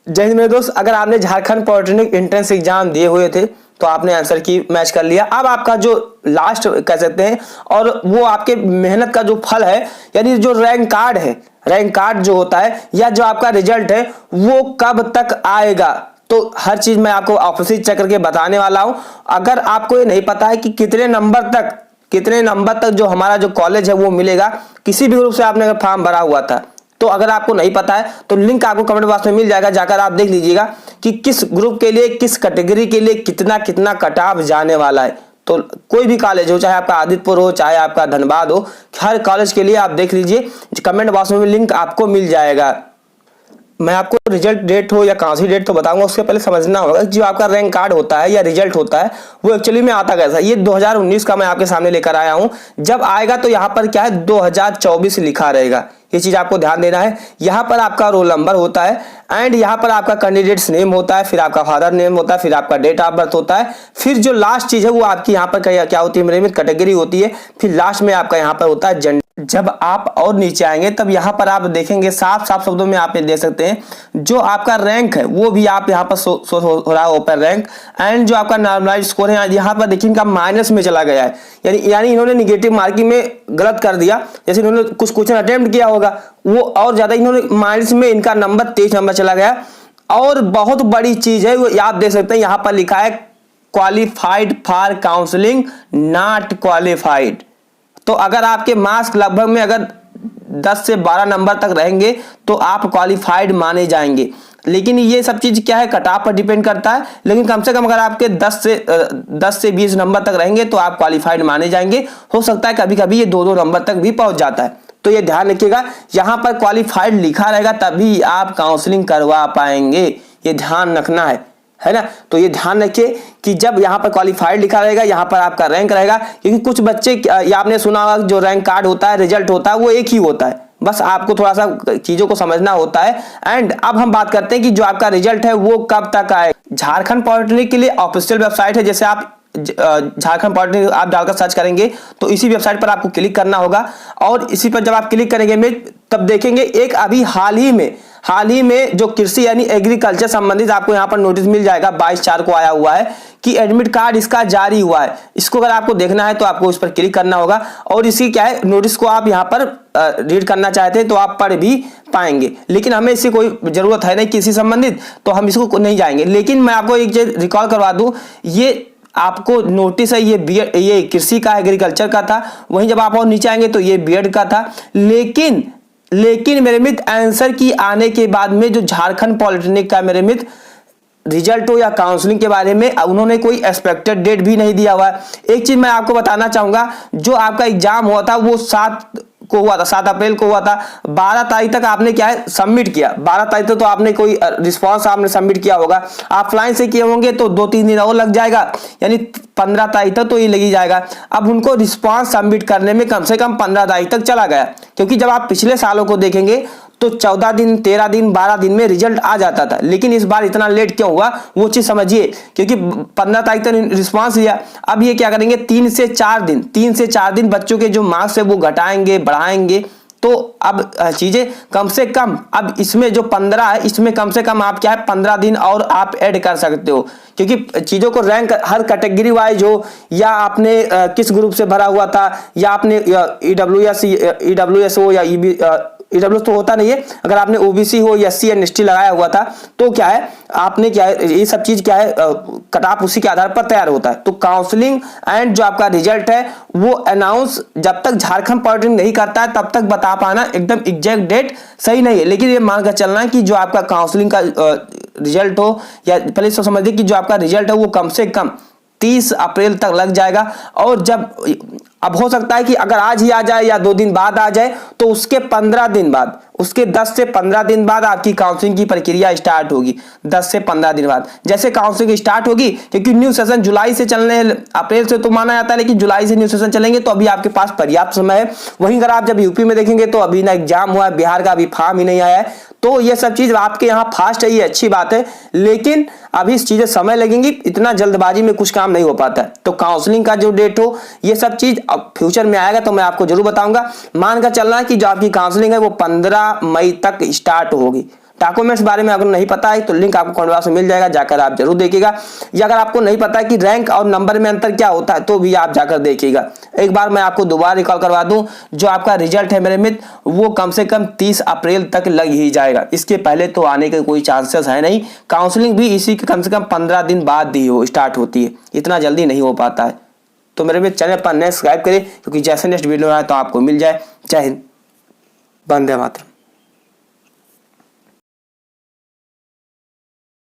जय हिंद मेरे दोस्त, अगर आपने झारखंड पॉलिटेक्निक एंट्रेंस एग्जाम दिए हुए थे तो आपने आंसर की मैच कर लिया। अब आपका जो लास्ट कह सकते हैं और वो आपके मेहनत का जो फल है, यानी जो रैंक कार्ड है, रैंक कार्ड जो होता है या जो आपका रिजल्ट है वो कब तक आएगा, तो हर चीज मैं आपको ऑपोजिट चेक करके बताने वाला हूं। अगर आपको ये नहीं पता है कि कितने नंबर तक जो हमारा जो कॉलेज है वो मिलेगा, किसी भी ग्रुप से आपने अगर फॉर्म भरा हुआ था तो अगर आपको नहीं पता है तो लिंक आपको कमेंट बॉक्स में मिल जाएगा, जाकर आप देख लीजिएगा कि किस ग्रुप के लिए, किस कैटेगरी के लिए कितना कितना कट ऑफ जाने वाला है। तो कोई भी कॉलेज हो, चाहे आपका आदित्यपुर हो, चाहे आपका धनबाद हो, हर कॉलेज के लिए आप देख लीजिए, कमेंट बॉक्स में लिंक आपको मिल जाएगा। मैं आपको रिजल्ट डेट हो या काउंसिल डेट तो बताऊंगा, उसके पहले समझना होगा जो आपका रैंक कार्ड होता है या रिजल्ट होता है वो एक्चुअली में आता कैसा। ये 2019 का मैं आपके सामने लेकर आया हूं। जब आएगा तो यहाँ पर क्या है 2024 लिखा रहेगा, ये चीज आपको ध्यान देना है। यहाँ पर आपका रोल नंबर होता है एंड यहाँ पर आपका कैंडिडेट्स नेम होता है, फिर आपका फादर नेम होता है, फिर आपका डेट ऑफ बर्थ होता है, फिर जो लास्ट चीज है वो आपकी यहाँ पर क्या होती है मेरे में कैटेगरी होती है, फिर लास्ट में आपका यहाँ पर होता है जेंडर। जब आप और नीचे आएंगे तब यहाँ पर आप देखेंगे साफ साफ शब्दों में आप देख सकते हैं जो आपका रैंक है वो भी आप यहाँ पर शो हो रहा है, ओपन रैंक, एंड जो आपका नॉर्मलाइज्ड स्कोर है यहाँ पर देखिए इनका माइनस में चला गया है, यानी इन्होंने निगेटिव मार्किंग में गलत कर दिया। जैसे इन्होंने कुछ क्वेश्चन अटेम्प्ट किया होगा वो और ज्यादा इन्होंने माइनस में इनका नंबर 23 नंबर चला गया। और बहुत बड़ी चीज है वो आप देख सकते हैं यहाँ पर लिखा है qualified for counselling not qualified. तो अगर आपके मार्क्स लगभग में अगर 10 से 12 नंबर तक रहेंगे तो आप क्वालिफाइड माने जाएंगे। लेकिन ये सब चीज क्या है कट ऑफ पर डिपेंड करता है, लेकिन कम से कम अगर आपके 10 से 20 नंबर तक रहेंगे तो आप क्वालिफाइड माने जाएंगे। हो सकता है कभी कभी ये 2-2 नंबर तक भी पहुंच जाता है, तो ये ध्यान रखिएगा यहाँ पर क्वालिफाइड लिखा रहेगा तभी आप काउंसलिंग करवा पाएंगे, ये ध्यान रखना है ना। तो ये ध्यान रखिए कि जब यहाँ पर क्वालिफाइड लिखा रहेगा यहाँ पर आपका रैंक रहेगा, क्योंकि कुछ बच्चे आपने सुना होगा जो रैंक कार्ड होता है, रिजल्ट होता है वो एक ही होता है, बस आपको थोड़ा सा चीजों को समझना होता है। एंड अब हम बात करते हैं कि जो आपका रिजल्ट है वो कब तक आए। झारखंड पॉलिटेक्निक के लिए ऑफिशियल वेबसाइट है, जैसे आप झारखंड पॉलिटेक्निक आप डालकर सर्च करेंगे तो इसी वेबसाइट पर आपको क्लिक करना होगा, और इसी पर जब आप क्लिक करेंगे तब देखेंगे एक अभी हाल ही में जो कृषि यानी एग्रीकल्चर संबंधित आपको यहाँ पर नोटिस मिल जाएगा 22/4 को आया हुआ है कि एडमिट कार्ड इसका जारी हुआ है। इसको अगर आपको देखना है तो आपको इस पर क्लिक करना होगा, और इसी क्या है नोटिस को आप यहाँ पर रीड करना चाहते हैं तो आप पढ़ भी पाएंगे, लेकिन हमें इससे कोई जरूरत है नहीं किसी संबंधित, तो हम इसको नहीं जाएंगे। लेकिन मैं आपको एक चीज रिकॉल करवा दूं, ये आपको नोटिस है ये कृषि का एग्रीकल्चर का था, वहीं जब आप और नीचे आएंगे तो ये बीएड का था। लेकिन मेरे मित्र आंसर की आने के बाद में जो झारखंड पॉलिटेक्निक का मेरे मित्र रिजल्ट हो या काउंसलिंग के बारे में उन्होंने कोई एक्सपेक्टेड डेट भी नहीं दिया हुआ है। एक चीज मैं आपको बताना चाहूंगा, जो आपका एग्जाम हुआ था वो 7 अप्रैल को हुआ था। 12 तारीख तक आपने क्या है सबमिट किया, 12 तारीख तक तो आपने कोई रिस्पांस आपने सबमिट किया होगा। ऑफलाइन से किए होंगे तो 2-3 दिन और लग जाएगा, यानी 15 तारीख तक तो ये लगी जाएगा। अब उनको रिस्पांस सबमिट करने में कम से कम 15 तारीख तक चला गया, क्योंकि जब आप पिछले सालों को देखेंगे तो 14 दिन 13 दिन 12 दिन में रिजल्ट आ जाता था, लेकिन इस बार इतना लेट क्यों हुआ वो चीज समझिए, क्योंकि 15 तारीख तक रिस्पांस लिया। अब ये क्या करेंगे 3 से 4 दिन बच्चों के जो मार्क्स है वो घटाएंगे बढ़ाएंगे। तो अब चीजें कम से कम अब इसमें जो 15 है इसमें कम से कम आप क्या है 15 दिन और आप ऐड कर सकते हो, क्योंकि चीजों को रैंक हर कैटेगरी वाइज हो, या आपने किस ग्रुप से भरा हुआ था, या आपने ईडब्ल्यूएस हो या ईडब्ल्यू तो होता नहीं है, अगर आपने ओबीसी हो या एससी एसटी लगाया हुआ था तो क्या है आपने क्या है ये सब चीज क्या है कट ऑफ उसी के आधार पर तैयार होता है। तो काउंसलिंग एंड जो आपका रिजल्ट है वो अनाउंस जब तक झारखंड पॉलिटेक्निक नहीं करता है तब तक बता पाना एकदम एग्जैक्ट डेट सही नहीं है। लेकिन ये मानकर चलना है कि जो आपका काउंसलिंग का रिजल्ट हो, या पहले इसको समझिए कि जो आपका रिजल्ट है वो कम से कम 30 अप्रैल तक लग जाएगा। और जब अब हो सकता है कि अगर आज ही आ जाए या 2 दिन बाद आ जाए तो उसके 15 दिन बाद, उसके 10 से 15 दिन बाद आपकी काउंसलिंग की प्रक्रिया स्टार्ट होगी। 10 से 15 दिन बाद जैसे काउंसलिंग स्टार्ट होगी, क्योंकि न्यू सेशन जुलाई से चलने, अप्रैल से तो माना जाता है लेकिन जुलाई से न्यू सेशन चलेंगे, तो अभी आपके पास पर्याप्त समय है। वहीं अगर आप जब यूपी में देखेंगे तो अभी ना एग्जाम हुआ है, बिहार का अभी फॉर्म ही नहीं आया है, तो ये सब चीज आपके यहाँ फास्ट है, ये अच्छी बात है, लेकिन अभी इस चीजें समय लगेंगी, इतना जल्दबाजी में कुछ काम नहीं हो पाता है। तो काउंसलिंग का जो डेट हो ये सब चीज अब फ्यूचर में आएगा तो मैं आपको जरूर बताऊंगा। मानकर चलना है कि जो आपकी काउंसलिंग है वो 15 मई तक स्टार्ट होगी। डॉक्यूमेंट्स बारे में अगर नहीं पता है तो लिंक आपको कमेंट बॉक्स में मिल जाएगा, जाकर आप जरूर देखिएगा। या अगर आपको नहीं पता है कि रैंक और नंबर में अंतर क्या होता है तो भी आप जाकर देखिएगा। एक बार मैं आपको दोबारा रिकॉल करवा दूं, जो आपका रिजल्ट है मेरे मित्र वो कम से कम 30 अप्रैल तक लग ही जाएगा। इसके पहले तो आने के कोई चांसेस है नहीं। काउंसलिंग भी इसी के कम से कम 15 दिन बाद ही स्टार्ट होती है, इतना जल्दी नहीं हो पाता है। तो मेरे मित्र चैनल पर सब्सक्राइब करें, क्योंकि जैसे नेक्स्ट वीडियो आए तो आपको मिल जाए। जय हिंद, वंदे मातरम।